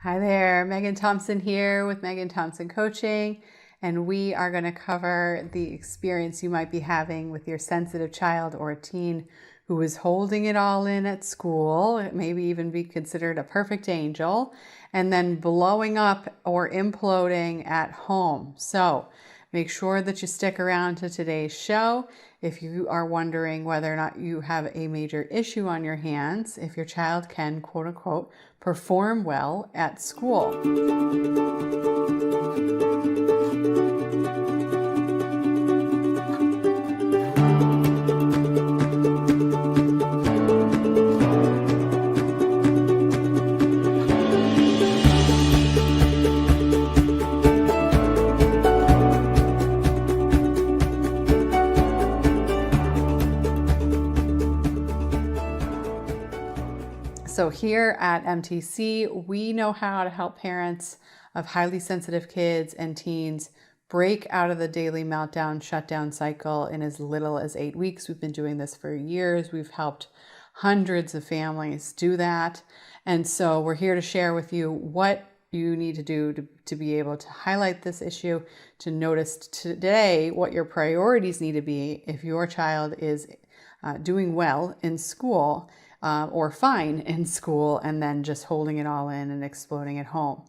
Hi there, Megan Thompson here with Megan Thompson Coaching, and we are going to cover the experience you might be having with your sensitive child or a teen who is holding it all in at school. It maybe even be considered a perfect angel, and then blowing up or imploding at home. So make sure that you stick around to today's show. If you are wondering whether or not you have a major issue on your hands, if your child can, quote unquote, perform well at school. So here at MTC, we know how to help parents of highly sensitive kids and teens break out of the daily meltdown shutdown cycle in as little as 8 weeks. We've been doing this for years. We've helped hundreds of families do that. And so we're here to share with you what you need to do to be able to highlight this issue, to notice today what your priorities need to be if your child is doing well in school or fine in school and then just holding it all in and exploding at home.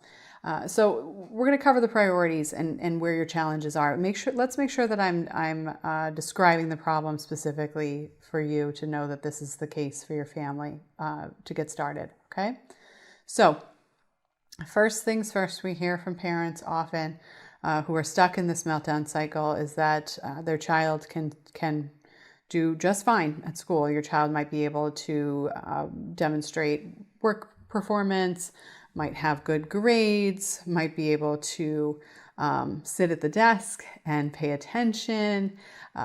So we're going to cover the priorities and where your challenges are. Let's make sure that I'm describing the problem specifically for you to know that this is the case for your family to get started. Okay. So first things first, we hear from parents often who are stuck in this meltdown cycle is that their child can do just fine at school. Your child might be able to demonstrate work performance, might have good grades, might be able to sit at the desk and pay attention,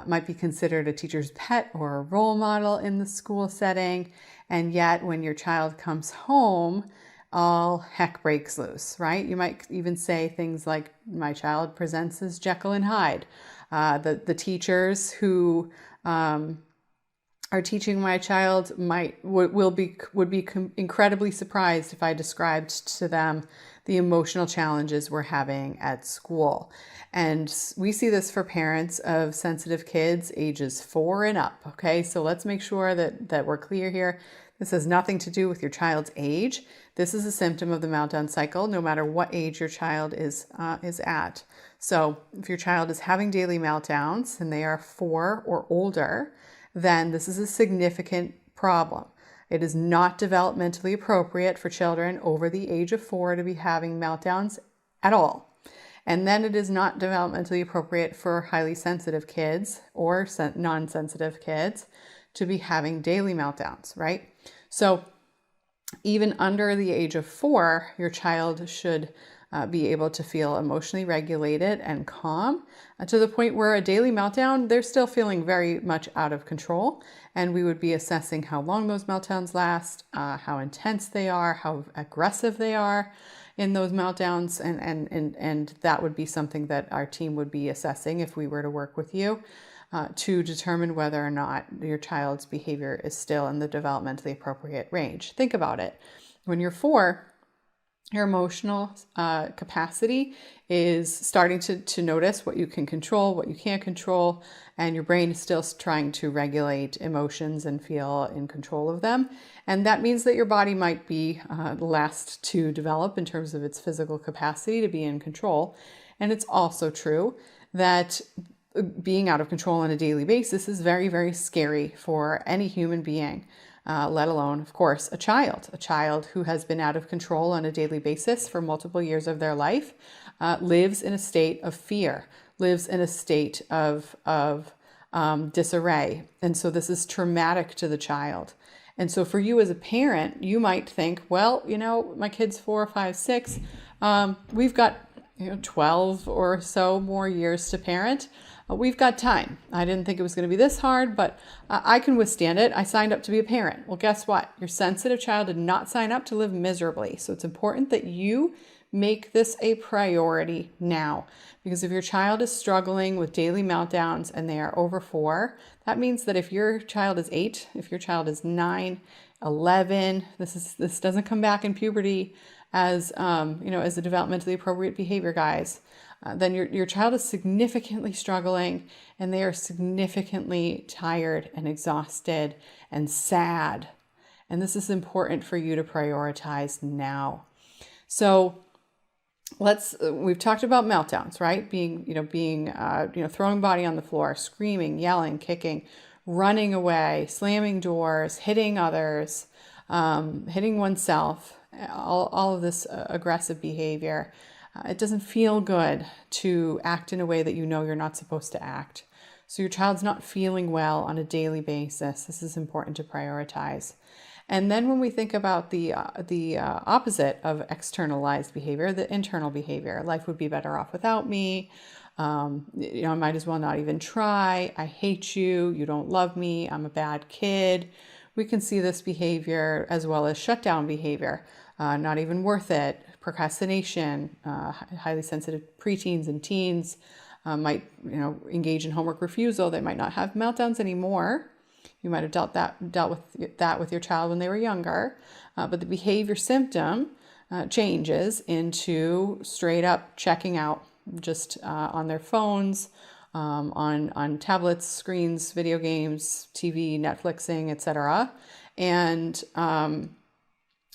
might be considered a teacher's pet or a role model in the school setting. And yet when your child comes home, all heck breaks loose, right? You might even say things like, my child presents as Jekyll and Hyde. The teachers who are teaching my child would be incredibly surprised if I described to them the emotional challenges we're having at school. And we see this for parents of sensitive kids ages 4 and up. Okay, so let's make sure that we're clear here. This has nothing to do with your child's age. This is a symptom of the meltdown cycle, no matter what age your child is at. So if your child is having daily meltdowns and they are 4 or older, then this is a significant problem. It is not developmentally appropriate for children over the age of 4 to be having meltdowns at all. And then it is not developmentally appropriate for highly sensitive kids or non-sensitive kids to be having daily meltdowns, right? So even under the age of 4, your child should be able to feel emotionally regulated and calm to the point where a daily meltdown, they're still feeling very much out of control. And we would be assessing how long those meltdowns last, how intense they are, how aggressive they are in those meltdowns. And that would be something that our team would be assessing if we were to work with you to determine whether or not your child's behavior is still in the developmentally appropriate range. Think about it. When you're 4, your emotional capacity is starting to notice what you can control, what you can't control, and your brain is still trying to regulate emotions and feel in control of them. And that means that your body might be last to develop in terms of its physical capacity to be in control. And it's also true that being out of control on a daily basis is very, very scary for any human being. Let alone, of course, a child who has been out of control on a daily basis for multiple years of their life, lives in a state of fear, lives in a state of disarray. And so this is traumatic to the child. And so for you as a parent, you might think, well, my kid's 4, 5, 6, we've got 12 or so more years to parent. We've got time. I didn't think it was going to be this hard, but I can withstand it. I signed up to be a parent. Well, guess what? Your sensitive child did not sign up to live miserably. So it's important that you make this a priority now. Because if your child is struggling with daily meltdowns and they are over 4, that means that if your child is 8, if your child is 9, 11, this doesn't come back in puberty, as as the developmentally appropriate behavior guys, then your child is significantly struggling and they are significantly tired and exhausted and sad. And this is important for you to prioritize now. So we've talked about meltdowns, right? Being throwing body on the floor, screaming, yelling, kicking, running away, slamming doors, hitting others, hitting oneself, all of this aggressive behavior. It doesn't feel good to act in a way that you know you're not supposed to act. So your child's not feeling well on a daily basis. This is important to prioritize. And then when we think about the opposite of externalized behavior, the internal behavior, life would be better off without me. I might as well not even try. I hate you. You don't love me. I'm a bad kid. We can see this behavior as well as shutdown behavior. Not even worth it. Procrastination. Highly sensitive preteens and teens might engage in homework refusal. They might not have meltdowns anymore. You might have dealt with that with your child when they were younger, but the behavior symptom changes into straight up checking out, just on their phones, on tablets, screens, video games, TV, Netflixing, etc., and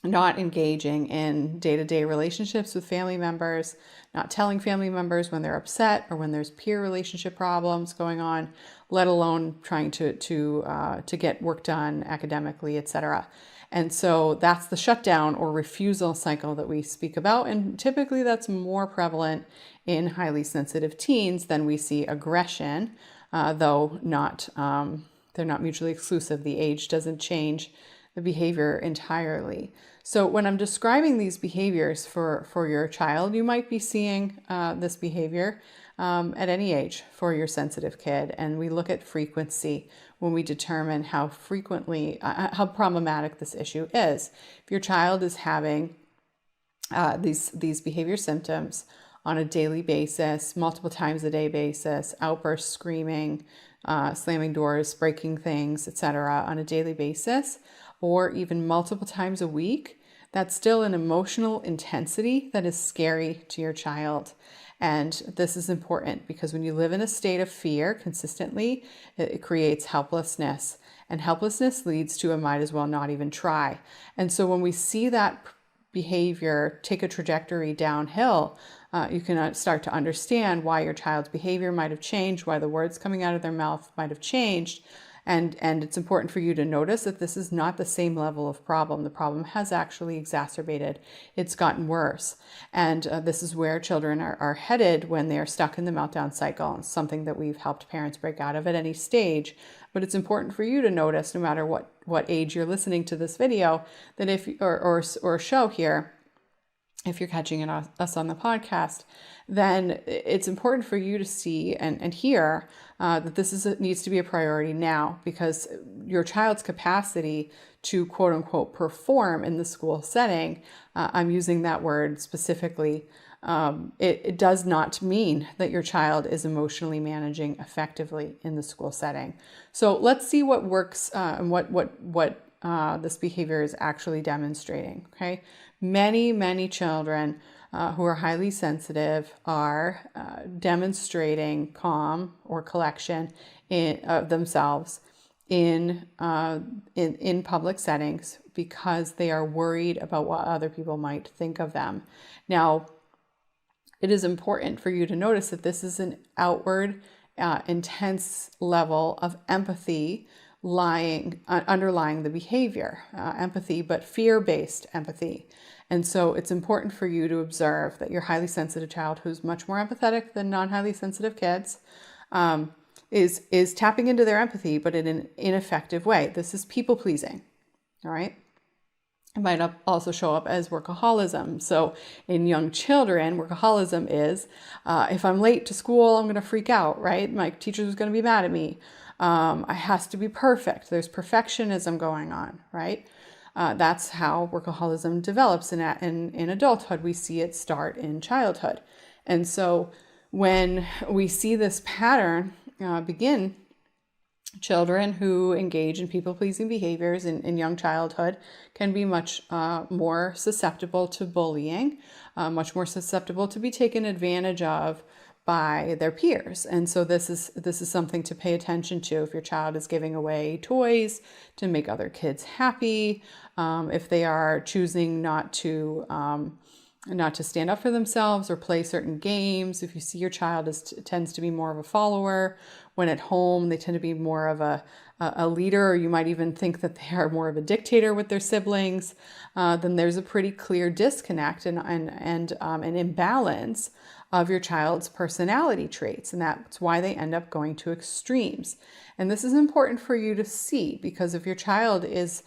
not engaging in day-to-day relationships with family members, not telling family members when they're upset or when there's peer relationship problems going on, let alone trying to get work done academically, etc. And so that's the shutdown or refusal cycle that we speak about. And typically that's more prevalent in highly sensitive teens than we see aggression, though they're not mutually exclusive. The age doesn't change the behavior entirely. So when I'm describing these behaviors for your child, you might be seeing this behavior at any age for your sensitive kid. And we look at frequency when we determine how problematic this issue is. If your child is having these behavior symptoms on a daily basis, multiple times a day basis, outbursts, screaming, slamming doors, breaking things, etc., on a daily basis, or even multiple times a week, that's still an emotional intensity that is scary to your child. And this is important because when you live in a state of fear consistently, it creates helplessness. And helplessness leads to a might as well not even try. And so when we see that behavior take a trajectory downhill, you can start to understand why your child's behavior might have changed, why the words coming out of their mouth might have changed. And it's important for you to notice that this is not the same level of problem. The problem has actually exacerbated. It's gotten worse. And this is where children are headed when they are stuck in the meltdown cycle. It's something that we've helped parents break out of at any stage. But it's important for you to notice, no matter what age you're listening to this video, that if or show here, if you're catching us on the podcast, then it's important for you to see and hear that this needs to be a priority now, because your child's capacity to quote unquote perform in the school setting, I'm using that word specifically, it does not mean that your child is emotionally managing effectively in the school setting. So let's see what works and what this behavior is actually demonstrating. Okay, many children who are highly sensitive are demonstrating calm or collection of themselves in public settings because they are worried about what other people might think of them. Now, it is important for you to notice that this is an outward, intense level of empathy underlying the behavior, empathy, but fear-based empathy. And so it's important for you to observe that your highly sensitive child, who's much more empathetic than non-highly sensitive kids, is tapping into their empathy, but in an ineffective way. This is people-pleasing, all right? It might also show up as workaholism. So in young children, workaholism is, if I'm late to school, I'm going to freak out, right? My teacher's going to be mad at me. I has to be perfect. There's perfectionism going on, right? That's how workaholism develops in adulthood. We see it start in childhood. And so when we see this pattern begin Children who engage in people-pleasing behaviors in young childhood can be much more susceptible to bullying, much more susceptible to be taken advantage of by their peers. And so this is something to pay attention to. If your child is giving away toys to make other kids happy, if they are choosing not to stand up for themselves or play certain games. If you see your child tends to be more of a follower, when at home they tend to be more of a leader, or you might even think that they are more of a dictator with their siblings, then there's a pretty clear disconnect and an imbalance of your child's personality traits. And that's why they end up going to extremes. And this is important for you to see, because if your child is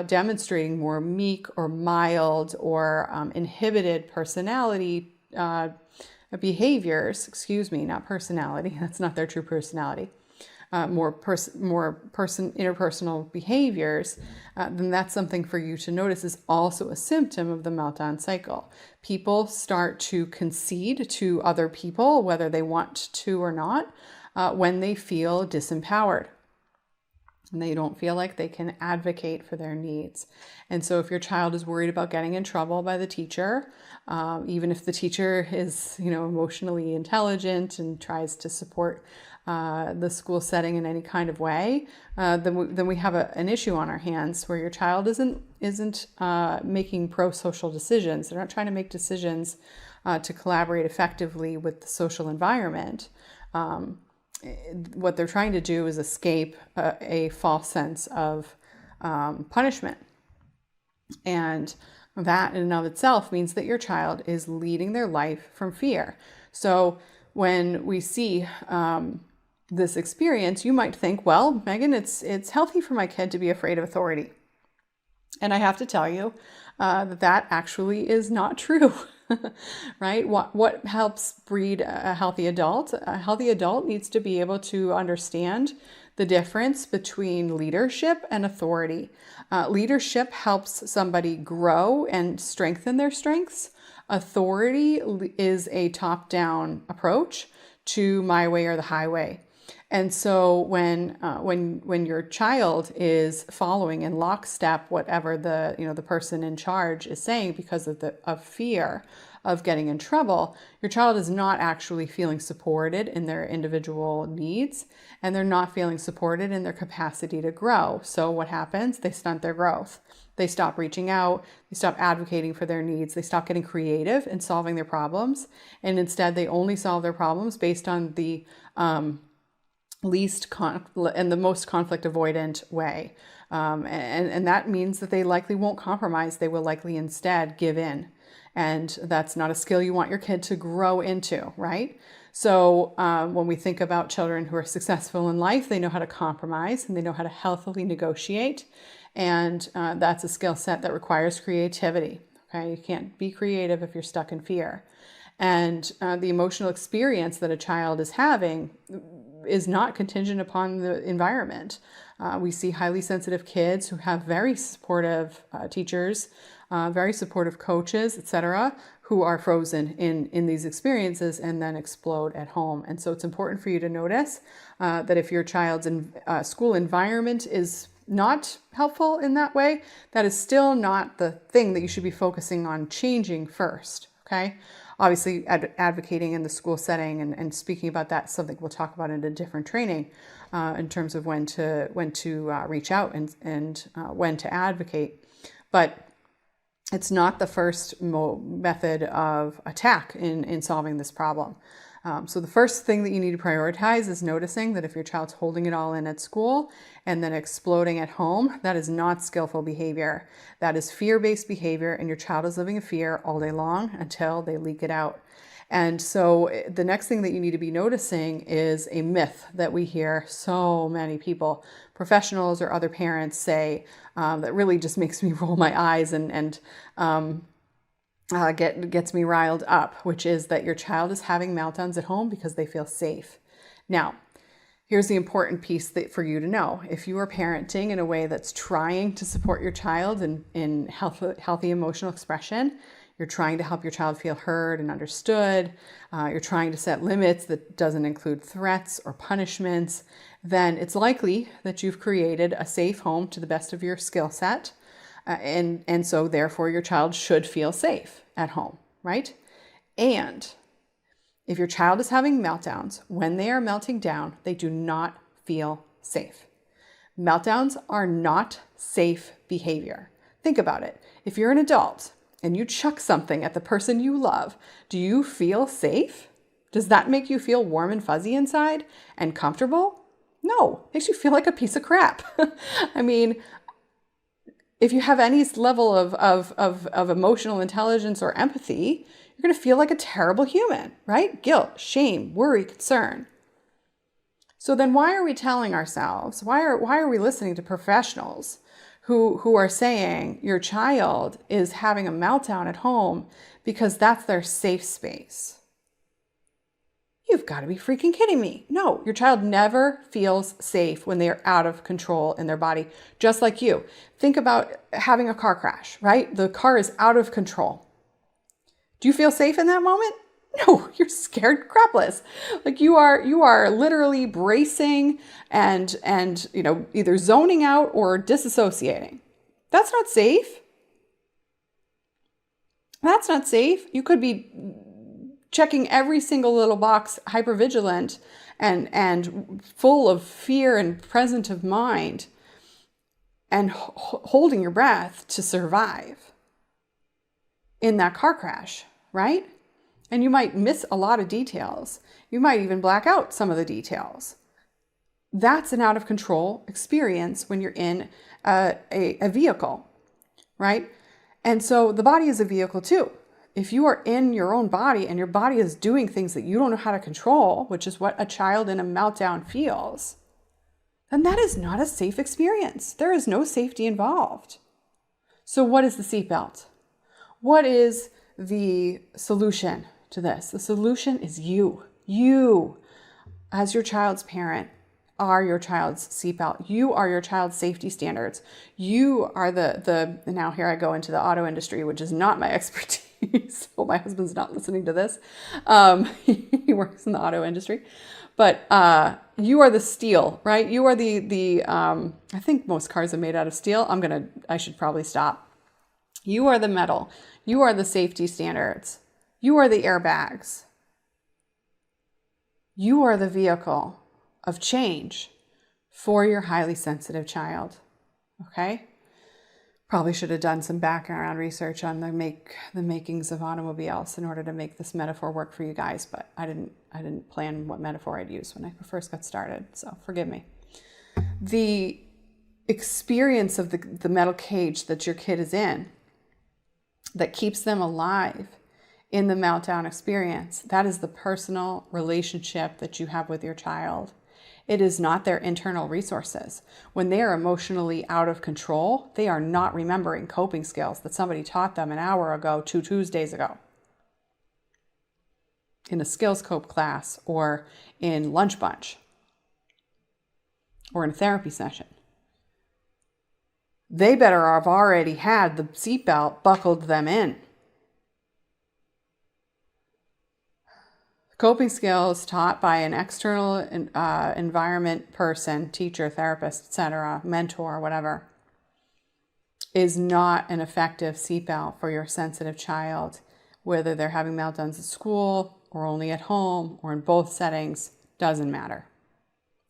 demonstrating more meek or mild or inhibited personality behaviors, not personality, that's not their true personality, interpersonal behaviors, then that's something for you to notice is also a symptom of the meltdown cycle. People start to concede to other people, whether they want to or not, when they feel disempowered. And they don't feel like they can advocate for their needs. And so if your child is worried about getting in trouble by the teacher, even if the teacher is, emotionally intelligent and tries to support the school setting in any kind of way, then we have an issue on our hands where your child isn't making pro-social decisions. They're not trying to make decisions to collaborate effectively with the social environment. What they're trying to do is escape a false sense of punishment. And that in and of itself means that your child is leading their life from fear. So when we see this experience, you might think, well, Megan, it's healthy for my kid to be afraid of authority. And I have to tell you that actually is not true. Right? What helps breed a healthy adult? A healthy adult needs to be able to understand the difference between leadership and authority. Leadership helps somebody grow and strengthen their strengths. Authority is a top-down approach to my way or the highway. And so when your child is following in lockstep whatever the person in charge is saying because of fear of getting in trouble, your child is not actually feeling supported in their individual needs, and they're not feeling supported in their capacity to grow. So what happens? They stunt their growth. They stop reaching out, they stop advocating for their needs, they stop getting creative in solving their problems, and instead they only solve their problems based on the and the most conflict avoidant way. And that means that they likely won't compromise. They will likely instead give in. And that's not a skill you want your kid to grow into, right? So when we think about children who are successful in life, they know how to compromise and they know how to healthily negotiate. And that's a skill set that requires creativity. Okay, you can't be creative if you're stuck in fear. And the emotional experience that a child is having is not contingent upon the environment. We see highly sensitive kids who have very supportive teachers, very supportive coaches, etc., who are frozen in these experiences and then explode at home. And so it's important for you to notice that if your child's school environment is not helpful in that way, that is still not the thing that you should be focusing on changing first, okay? Obviously, advocating in the school setting and speaking about that is something we'll talk about in a different training in terms of when to reach out and when to advocate. But it's not the first method of attack in solving this problem. So the first thing that you need to prioritize is noticing that if your child's holding it all in at school and then exploding at home, that is not skillful behavior. That is fear-based behavior, and your child is living in fear all day long until they leak it out. And so the next thing that you need to be noticing is a myth that we hear so many people, professionals or other parents, say that really just makes me roll my eyes and gets me riled up, which is that your child is having meltdowns at home because they feel safe. Now, here's the important piece for you to know. If you are parenting in a way that's trying to support your child in healthy emotional expression, you're trying to help your child feel heard and understood, you're trying to set limits that doesn't include threats or punishments, then it's likely that you've created a safe home to the best of your skill set. And so therefore your child should feel safe at home, right? And if your child is having meltdowns, when they are melting down, they do not feel safe. Meltdowns are not safe behavior. Think about it. If you're an adult and you chuck something at the person you love, do you feel safe? Does that make you feel warm and fuzzy inside and comfortable? No, it makes you feel like a piece of crap. I mean, if you have any level of emotional intelligence or empathy, you're going to feel like a terrible human, right? Guilt, shame, worry, concern. So then why are we telling ourselves, why are we listening to professionals who are saying your child is having a meltdown at home because that's their safe space? You've got to be freaking kidding me. No, your child never feels safe when they are out of control in their body, just like you. Think about having a car crash, right? The car is out of control. Do you feel safe in that moment? No, you're scared crapless. Like you are literally bracing and either zoning out or disassociating. That's not safe. That's not safe. You could be checking every single little box, hypervigilant and full of fear and present of mind, and holding your breath to survive in that car crash, right? And you might miss a lot of details. You might even black out some of the details. That's an out of control experience when you're in a vehicle, right? And so the body is a vehicle too. If you are in your own body and your body is doing things that you don't know how to control, which is what a child in a meltdown feels, then that is not a safe experience. There is no safety involved. So what is the seatbelt? What is the solution to this? The solution is you. You, as your child's parent, are your child's seatbelt. You are your child's safety standards. You are now here I go into the auto industry, which is not my expertise. So my husband's not listening to this. He works in the auto industry. But you are the steel, right? You are I think most cars are made out of steel. I should probably stop. You are the metal. You are the safety standards. You are the airbags. You are the vehicle of change for your highly sensitive child. Okay? Probably should have done some background research on the makings of automobiles in order to make this metaphor work for you guys, but I didn't plan what metaphor I'd use when I first got started, so forgive me. The experience of the metal cage that your kid is in that keeps them alive in the meltdown experience, that is the personal relationship that you have with your child. It is not their internal resources. When they are emotionally out of control, they are not remembering coping skills that somebody taught them an hour ago, 2 Tuesdays ago, in a skills cope class or in lunch bunch or in a therapy session. They better have already had the seatbelt buckled them in. Coping skills taught by an external environment person, teacher, therapist, etc., mentor, whatever, is not an effective seatbelt for your sensitive child, whether they're having meltdowns at school or only at home or in both settings, doesn't matter.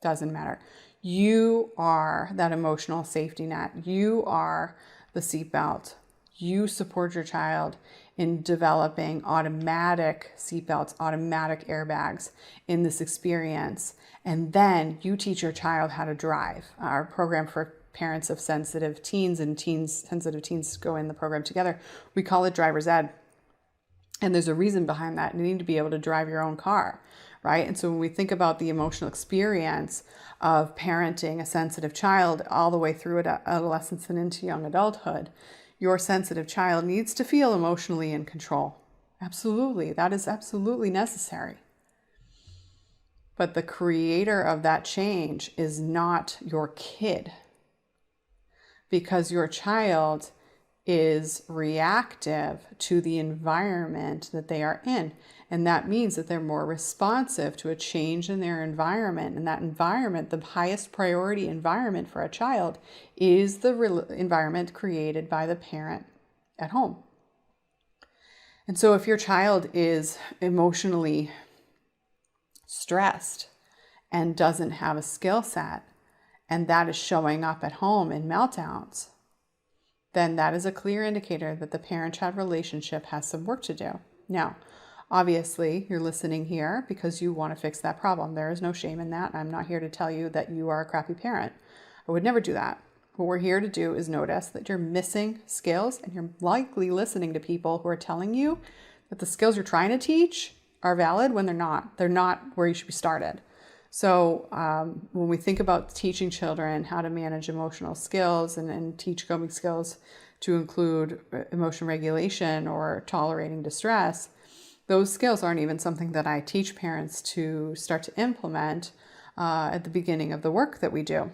Doesn't matter. You are that emotional safety net. You are the seatbelt. You support your child in developing automatic seatbelts, automatic airbags in this experience. And then you teach your child how to drive. Our program for parents of sensitive teens and sensitive teens go in the program together. We call it driver's ed. And there's a reason behind that. You need to be able to drive your own car, right? And so when we think about the emotional experience of parenting a sensitive child all the way through adolescence and into young adulthood, your sensitive child needs to feel emotionally in control. Absolutely. That is absolutely necessary. But the creator of that change is not your kid, because your child is reactive to the environment that they are in. And that means that they're more responsive to a change in their environment. And that environment, the highest priority environment for a child, is the environment created by the parent at home. And so if your child is emotionally stressed and doesn't have a skill set, and that is showing up at home in meltdowns, then that is a clear indicator that the parent-child relationship has some work to do. Now, obviously, you're listening here because you want to fix that problem. There is no shame in that. I'm not here to tell you that you are a crappy parent. I would never do that. What we're here to do is notice that you're missing skills, and you're likely listening to people who are telling you that the skills you're trying to teach are valid when they're not. They're not where you should be started. So when we think about teaching children how to manage emotional skills and teach coping skills to include emotion regulation or tolerating distress, those skills aren't even something that I teach parents to start to implement at the beginning of the work that we do,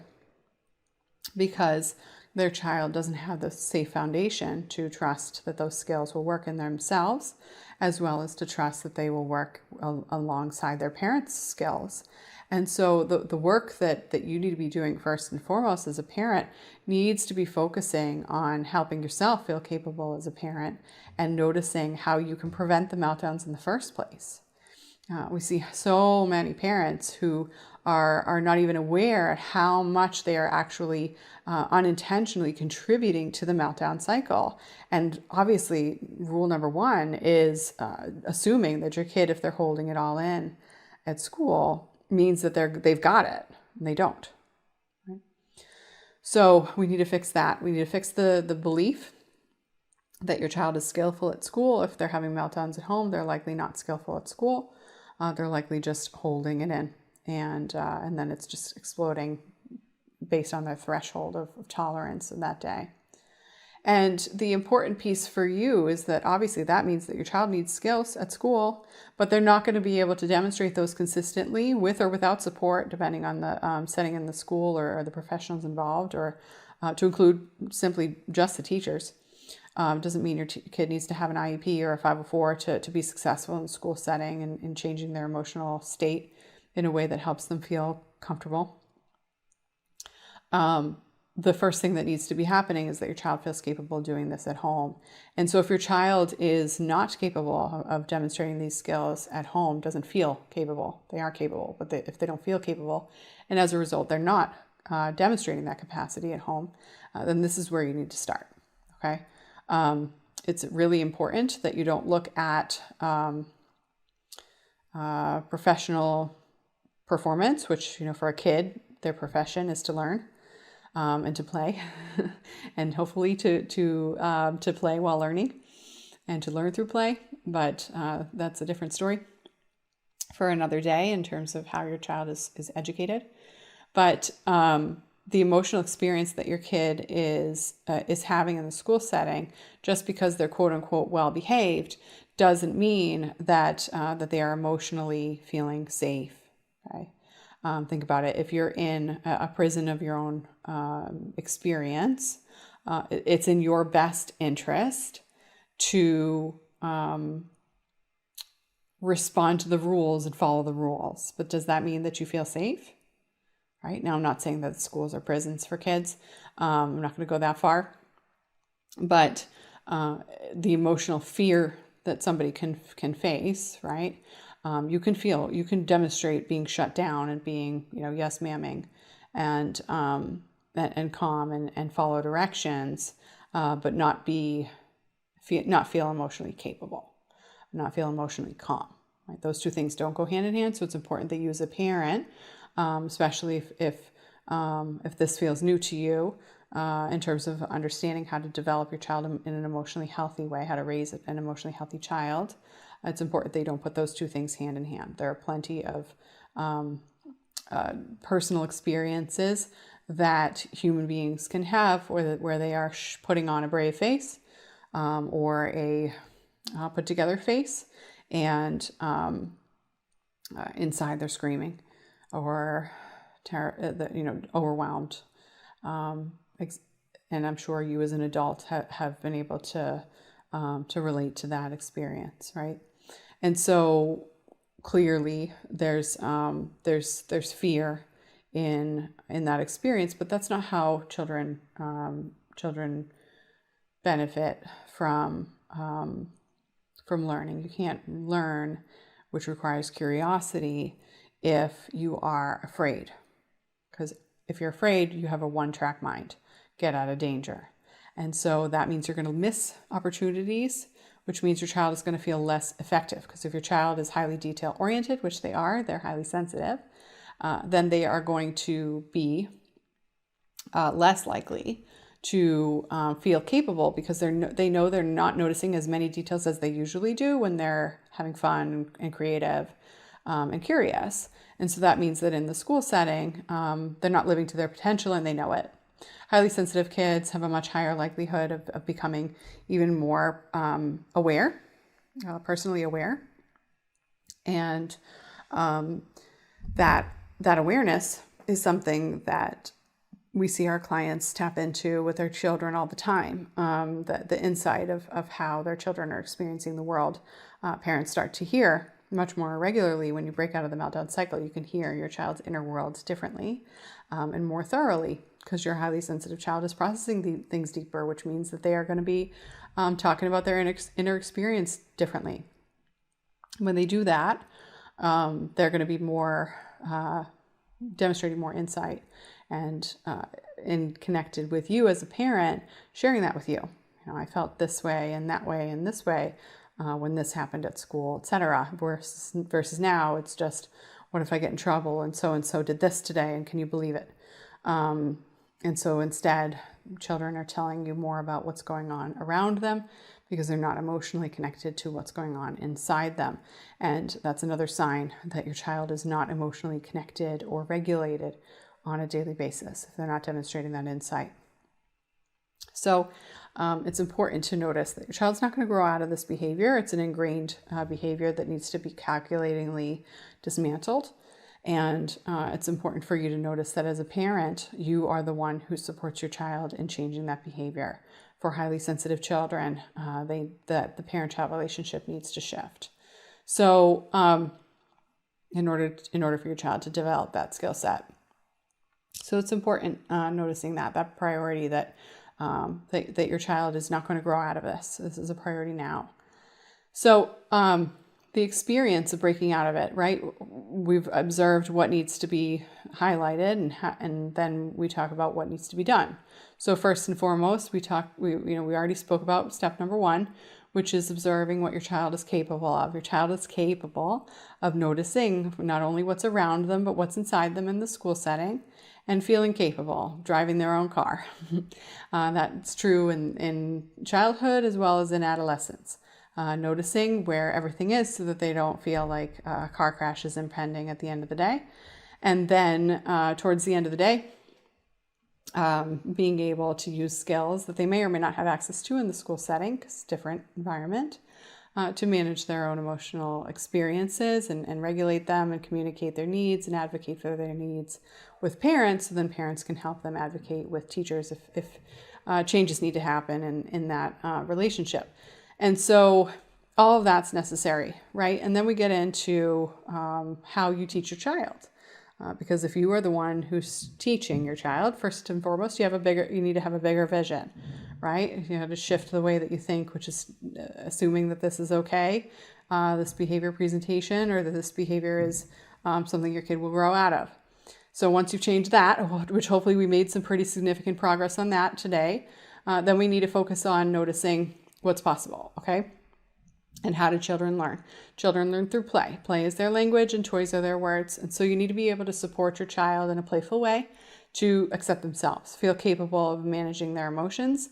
because their child doesn't have the safe foundation to trust that those skills will work in themselves, as well as to trust that they will work alongside their parents' skills. And so the work that you need to be doing first and foremost as a parent needs to be focusing on helping yourself feel capable as a parent and noticing how you can prevent the meltdowns in the first place. We see so many parents who are not even aware at how much they are actually unintentionally contributing to the meltdown cycle. And obviously, rule number one is assuming that your kid, if they're holding it all in at school, means that they've got it, and they don't. Right? So we need to fix that. We need to fix the belief that your child is skillful at school. If they're having meltdowns at home, they're likely not skillful at school. They're likely just holding it in, and then it's just exploding based on their threshold of tolerance in that day. And the important piece for you is that obviously that means that your child needs skills at school, but they're not going to be able to demonstrate those consistently with or without support, depending on the setting in the school or the professionals involved, or to include simply just the teachers. Doesn't mean your kid needs to have an IEP or a 504 to be successful in the school setting and in changing their emotional state in a way that helps them feel comfortable. The first thing that needs to be happening is that your child feels capable of doing this at home. And so if your child is not capable of demonstrating these skills at home, doesn't feel capable, they are capable, but if they don't feel capable, and as a result, they're not demonstrating that capacity at home, then this is where you need to start, okay? It's really important that you don't look at professional performance, which, for a kid, their profession is to learn. And to play, and hopefully to play while learning, and to learn through play. But that's a different story for another day in terms of how your child is educated. But the emotional experience that your kid is having in the school setting, just because they're quote unquote well behaved, doesn't mean that that they are emotionally feeling safe. Okay. Think about it. If you're in a prison of your own experience, it's in your best interest to respond to the rules and follow the rules. But does that mean that you feel safe? Right? Now, I'm not saying that schools are prisons for kids. I'm not going to go that far. But the emotional fear that somebody can face, right? You can demonstrate being shut down and being, yes, ma'aming, and calm and follow directions, but not feel emotionally capable, not feel emotionally calm. Right? Those two things don't go hand in hand. So it's important that you as a parent, especially if this feels new to you, in terms of understanding how to develop your child in an emotionally healthy way, how to raise an emotionally healthy child. It's important they don't put those two things hand in hand. There are plenty of personal experiences that human beings can have where they are putting on a brave face or a put together face, and inside they're screaming or overwhelmed. and I'm sure you as an adult have been able to relate to that experience, right? And so clearly there's fear in that experience, but that's not how children benefit from learning. You can't learn, which requires curiosity, if you are afraid. Because if you're afraid, you have a one-track mind. Get out of danger. And so that means you're going to miss opportunities, which means your child is going to feel less effective. Because if your child is highly detail-oriented, which they are, they're highly sensitive, then they are going to be less likely to feel capable, because they know they're not noticing as many details as they usually do when they're having fun and creative and curious. And so that means that in the school setting, they're not living to their potential, and they know it. Highly sensitive kids have a much higher likelihood of becoming even more aware, personally aware. And that awareness is something that we see our clients tap into with their children all the time. The insight of how their children are experiencing the world. Parents start to hear much more regularly when you break out of the meltdown cycle. You can hear your child's inner world differently and more thoroughly, because your highly sensitive child is processing things deeper, which means that they are going to be talking about their inner experience differently. When they do that, they're going to be more demonstrating more insight and connected with you as a parent, sharing that with you. You know, I felt this way and that way and this way when this happened at school, etc. Versus now, it's just, what if I get in trouble and so did this today, and can you believe it? And so instead, children are telling you more about what's going on around them, because they're not emotionally connected to what's going on inside them. And that's another sign that your child is not emotionally connected or regulated on a daily basis, if they're not demonstrating that insight. So it's important to notice that your child's not going to grow out of this behavior. It's an ingrained behavior that needs to be calculatingly dismantled. And it's important for you to notice that as a parent, you are the one who supports your child in changing that behavior. For highly sensitive children, the parent-child relationship needs to shift. So in order for your child to develop that skill set. So it's important noticing that priority, that your child is not going to grow out of this. This is a priority now. So the experience of breaking out of it, right? We've observed what needs to be highlighted, and then we talk about what needs to be done. So first and foremost, we already spoke about step number 1, which is observing what your child is capable of. Your child is capable of noticing not only what's around them, but what's inside them in the school setting, and feeling capable of driving their own car. That's true in childhood as well as in adolescence. Noticing where everything is so that they don't feel like a car crash is impending at the end of the day. And then towards the end of the day, being able to use skills that they may or may not have access to in the school setting, because it's a different environment, to manage their own emotional experiences and regulate them and communicate their needs and advocate for their needs with parents, so then parents can help them advocate with teachers if changes need to happen in that relationship. And so all of that's necessary, right? And then we get into how you teach your child. Because if you are the one who's teaching your child, first and foremost, you need to have a bigger vision, right? You have to shift the way that you think, which is assuming that this is okay, this behavior presentation, or that this behavior is something your kid will grow out of. So once you've changed that, which hopefully we made some pretty significant progress on that today, then we need to focus on noticing what's possible, okay? And how do children learn? Children learn through play. Play is their language and toys are their words. And so you need to be able to support your child in a playful way to accept themselves, feel capable of managing their emotions,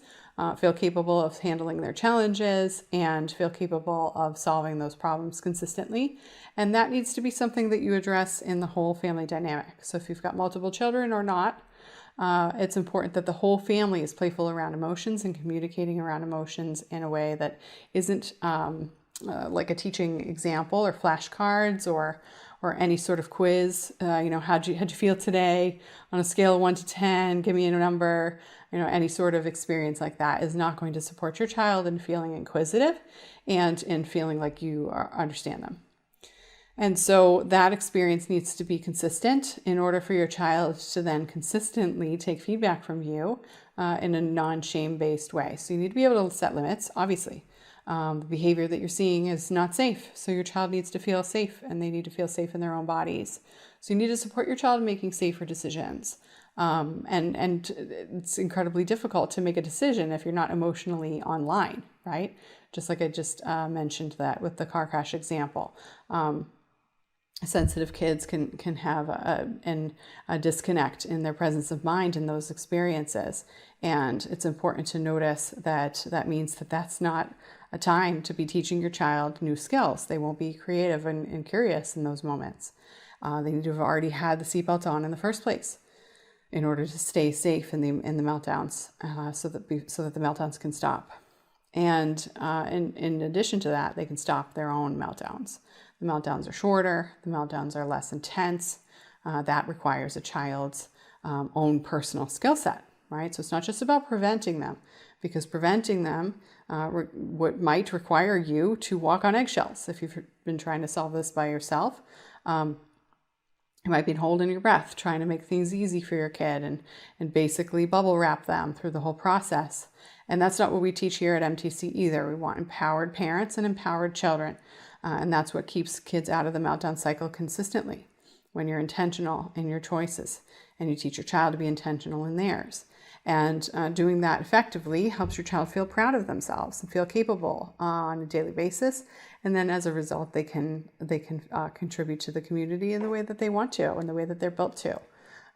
feel capable of handling their challenges, and feel capable of solving those problems consistently. And that needs to be something that you address in the whole family dynamic. So if you've got multiple children or not, it's important that the whole family is playful around emotions and communicating around emotions in a way that isn't like a teaching example or flashcards or or any sort of quiz. How'd you feel today on a scale of 1 to 10? Give me a number. Any sort of experience like that is not going to support your child in feeling inquisitive and in feeling like you understand them. And so that experience needs to be consistent in order for your child to then consistently take feedback from you in a non-shame-based way. So you need to be able to set limits, obviously. The behavior that you're seeing is not safe. So your child needs to feel safe, and they need to feel safe in their own bodies. So you need to support your child in making safer decisions. And it's incredibly difficult to make a decision if you're not emotionally online, right? Just like I just mentioned that with the car crash example. Sensitive kids can have a disconnect in their presence of mind in those experiences. And it's important to notice that means that that's not a time to be teaching your child new skills. They won't be creative and curious in those moments. They need to have already had the seatbelt on in the first place in order to stay safe in the meltdowns, so that the meltdowns can stop. And in addition to that, they can stop their own meltdowns. The meltdowns are shorter, the meltdowns are less intense. That requires a child's own personal skill set, right? So it's not just about preventing them, because preventing them what might require you to walk on eggshells. If you've been trying to solve this by yourself, you might be holding your breath, trying to make things easy for your kid and basically bubble wrap them through the whole process. And that's not what we teach here at MTC either. We want empowered parents and empowered children. And that's what keeps kids out of the meltdown cycle consistently, when you're intentional in your choices and you teach your child to be intentional in theirs. And doing that effectively helps your child feel proud of themselves and feel capable on a daily basis. And then as a result, they can contribute to the community in the way that they want to and the way that they're built to.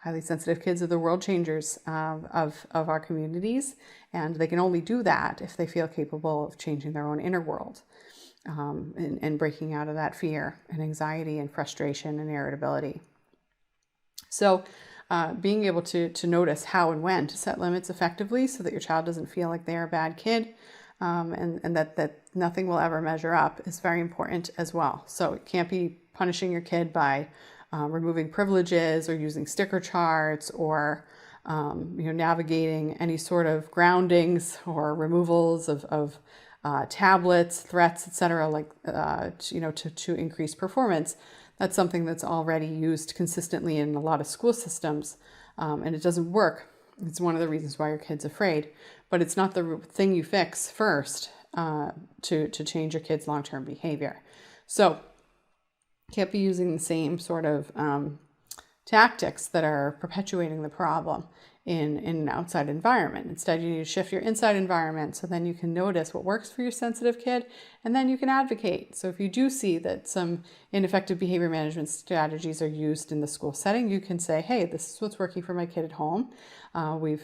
Highly sensitive kids are the world changers of our communities, and they can only do that if they feel capable of changing their own inner world. And breaking out of that fear and anxiety and frustration and irritability. So being able to notice how and when to set limits effectively so that your child doesn't feel like they're a bad kid, and that nothing will ever measure up is very important as well. So it can't be punishing your kid by removing privileges or using sticker charts or navigating any sort of groundings or removals of tablets, threats, etc., to increase performance. That's something that's already used consistently in a lot of school systems, and it doesn't work. It's one of the reasons why your kid's afraid, but it's not the thing you fix first to change your kid's long-term behavior. So you can't be using the same sort of tactics that are perpetuating the problem in an outside environment. Instead, you need to shift your inside environment so then you can notice what works for your sensitive kid, and then you can advocate. So if you do see that some ineffective behavior management strategies are used in the school setting, you can say, hey, this is what's working for my kid at home. We'd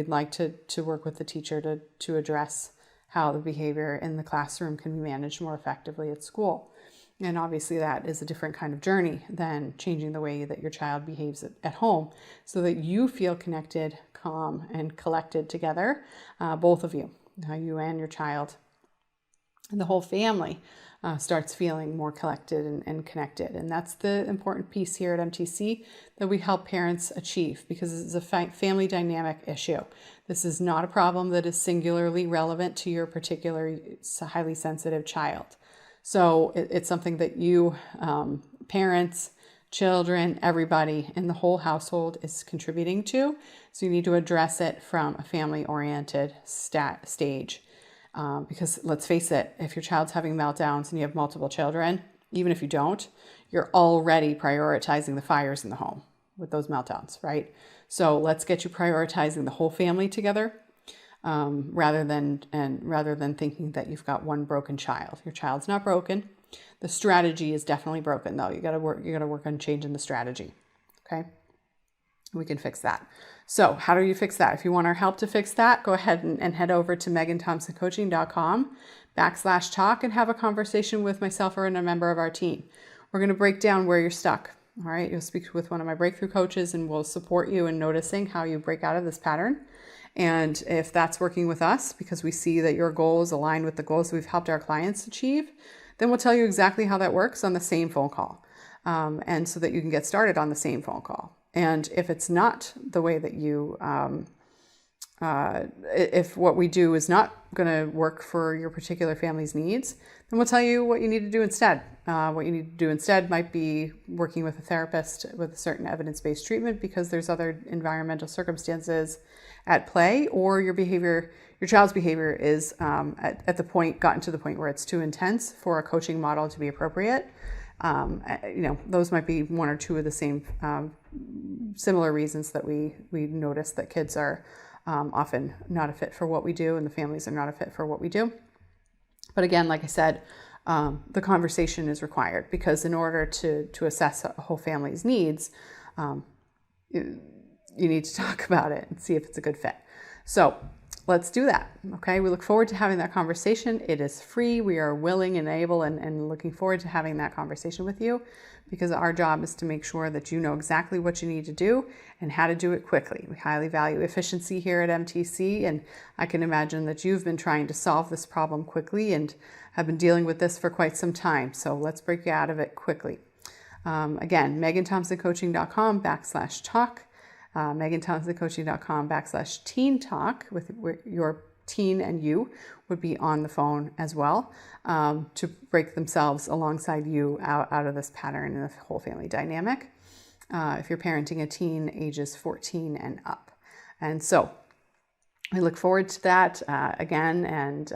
like to work with the teacher to address how the behavior in the classroom can be managed more effectively at school. And obviously that is a different kind of journey than changing the way that your child behaves at home so that you feel connected, calm, and collected together, both of you, you and your child. And the whole family starts feeling more collected and connected. And that's the important piece here at MTC that we help parents achieve, because it's a family dynamic issue. This is not a problem that is singularly relevant to your particular highly sensitive child. So it's something that you, parents, children, everybody in the whole household is contributing to. So you need to address it from a family-oriented stage. Because let's face it, if your child's having meltdowns and you have multiple children, even if you don't, you're already prioritizing the fires in the home with those meltdowns, right? So let's get you prioritizing the whole family together. Rather than thinking that you've got one broken child. Your child's not broken. The strategy is definitely broken, though. You got to work on changing the strategy. Okay, we can fix that. So how do you fix that? If you want our help to fix that, go ahead and head over to meganthompsoncoaching.com/talk and have a conversation with myself or a member of our team. We're going to break down where you're stuck. All right, you'll speak with one of my breakthrough coaches, and we'll support you in noticing how you break out of this pattern. And if that's working with us, because we see that your goals align with the goals we've helped our clients achieve, then we'll tell you exactly how that works on the same phone call. and so that you can get started on the same phone call. And if it's not the way that you, if what we do is not going to work for your particular family's needs, then we'll tell you what you need to do instead. What you need to do instead might be working with a therapist with a certain evidence-based treatment because there's other environmental circumstances at play, or your child's behavior is gotten to the point where it's too intense for a coaching model to be appropriate. Those might be one or two of the same similar reasons that we notice that kids are often not a fit for what we do, and the families are not a fit for what we do. But again, like I said, the conversation is required because in order to assess a whole family's needs, you need to talk about it and see if it's a good fit. So let's do that. Okay. We look forward to having that conversation. It is free. We are willing and able and looking forward to having that conversation with you, because our job is to make sure that you know exactly what you need to do and how to do it quickly. We highly value efficiency here at MTC, and I can imagine that you've been trying to solve this problem quickly and have been dealing with this for quite some time. So let's break you out of it quickly. Again, meganthompsoncoaching.com/talk. meganthompsoncoaching.com/teen talk, with your teen and you would be on the phone as well, to break themselves alongside you out of this pattern and the whole family dynamic, if you're parenting a teen ages 14 and up. And so we look forward to that again, and